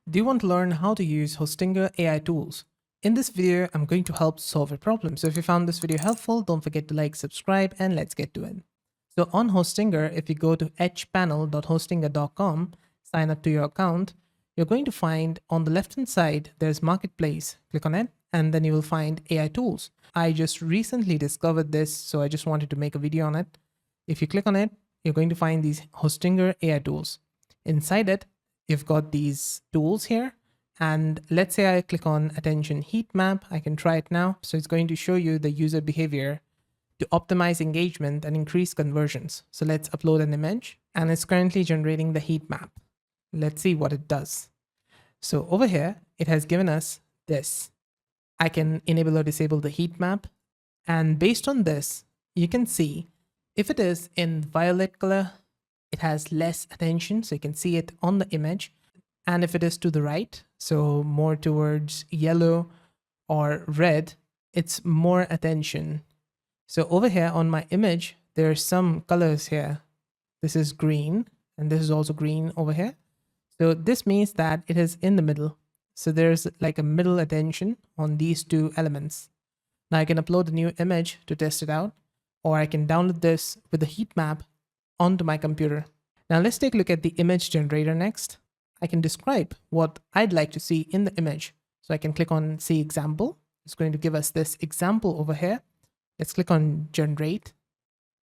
Do you want to learn how to use Hostinger AI tools? In this video, I'm going to help solve a problem. So if you found this video helpful, don't forget to like, subscribe, and let's get to it. So on Hostinger, if you go to hpanel.hostinger.com, sign up to your account, you're going to find on the left-hand side, there's Marketplace. Click on it, and then you will find AI tools. I just recently discovered this, so I just wanted to make a video on it. If you click on it, you're going to find these Hostinger AI tools. Inside it, you've got these tools here. And let's say I click on attention heat map. I can try it now. So it's going to show you the user behavior to optimize engagement and increase conversions. So let's upload an image, and it's currently generating the heat map. Let's see what it does. So over here, it has given us this. I can enable or disable the heat map. And based on this, you can see if it is in violet color, it has less attention. So you can see it on the image. And if it is to the right, so more towards yellow or red, it's more attention. So over here on my image, there are some colors here. This is green, and this is also green over here. So this means that it is in the middle. So there's like a middle attention on these two elements. Now I can upload a new image to test it out, or I can download this with the heat map onto my computer. Now let's take a look at the image generator next. I can describe what I'd like to see in the image. So I can click on see example. It's going to give us this example over here. Let's click on generate.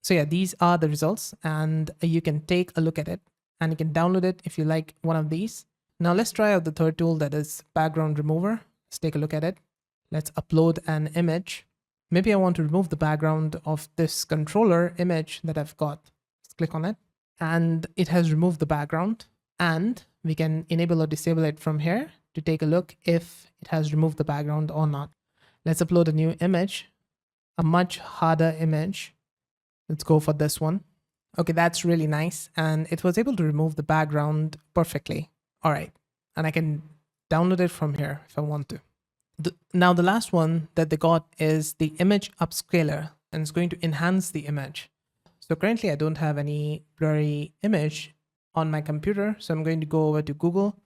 So yeah, these are the results, and you can take a look at it, and you can download it if you like one of these. Now let's try out the third tool, that is background remover. Let's take a look at it. Let's upload an image. Maybe I want to remove the background of this controller image that I've got. Let's click on it, and it has removed the background, and we can enable or disable it from here to take a look if it has removed the background or not. Let's upload a new image, a much harder image. Let's go for this one. Okay, that's really nice. And it was able to remove the background perfectly. All right. And I can download it from here if I want to. Now the last one that they got is the image upscaler, and it's going to enhance the image. So currently I don't have any blurry image on my computer. So I'm going to go over to Google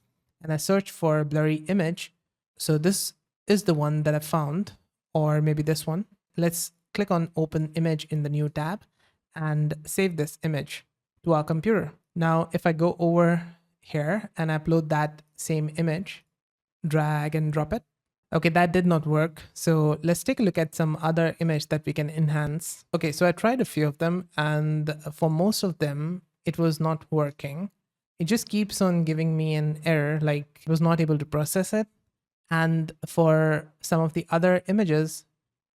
and I search for blurry image. So this is the one that I found, or maybe this one. Let's click on open image in the new tab and save this image to our computer. Now, if I go over here and upload that same image, drag and drop it. Okay, that did not work. So let's take a look at some other image that we can enhance. Okay, so I tried a few of them, and for most of them, it was not working. It just keeps on giving me an error, like it was not able to process it. And for some of the other images,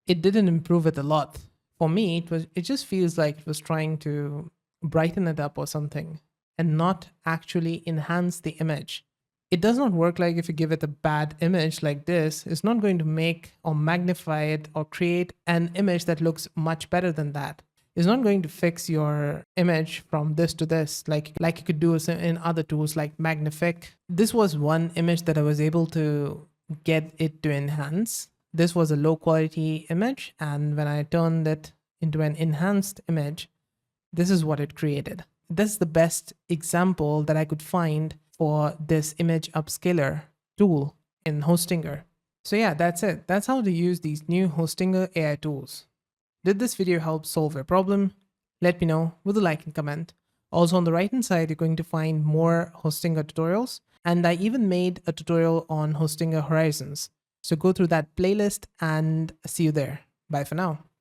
it didn't improve it a lot. For me, it just feels like it was trying to brighten it up or something and not actually enhance the image. It does not work like if you give it a bad image like this, it's not going to make or magnify it or create an image that looks much better than that. It's not going to fix your image from this to this, like you could do in other tools like Magnific. This was one image that I was able to get it to enhance. This was a low quality image, and when I turned it into an enhanced image, this is what it created. This is the best example that I could find for this image upscaler tool in Hostinger. So yeah, that's it. That's how to use these new Hostinger AI tools. Did this video help solve a problem? Let me know with a like and comment. Also on the right hand side, you're going to find more Hostinger tutorials, and I even made a tutorial on Hostinger Horizons. So go through that playlist and see you there. Bye for now.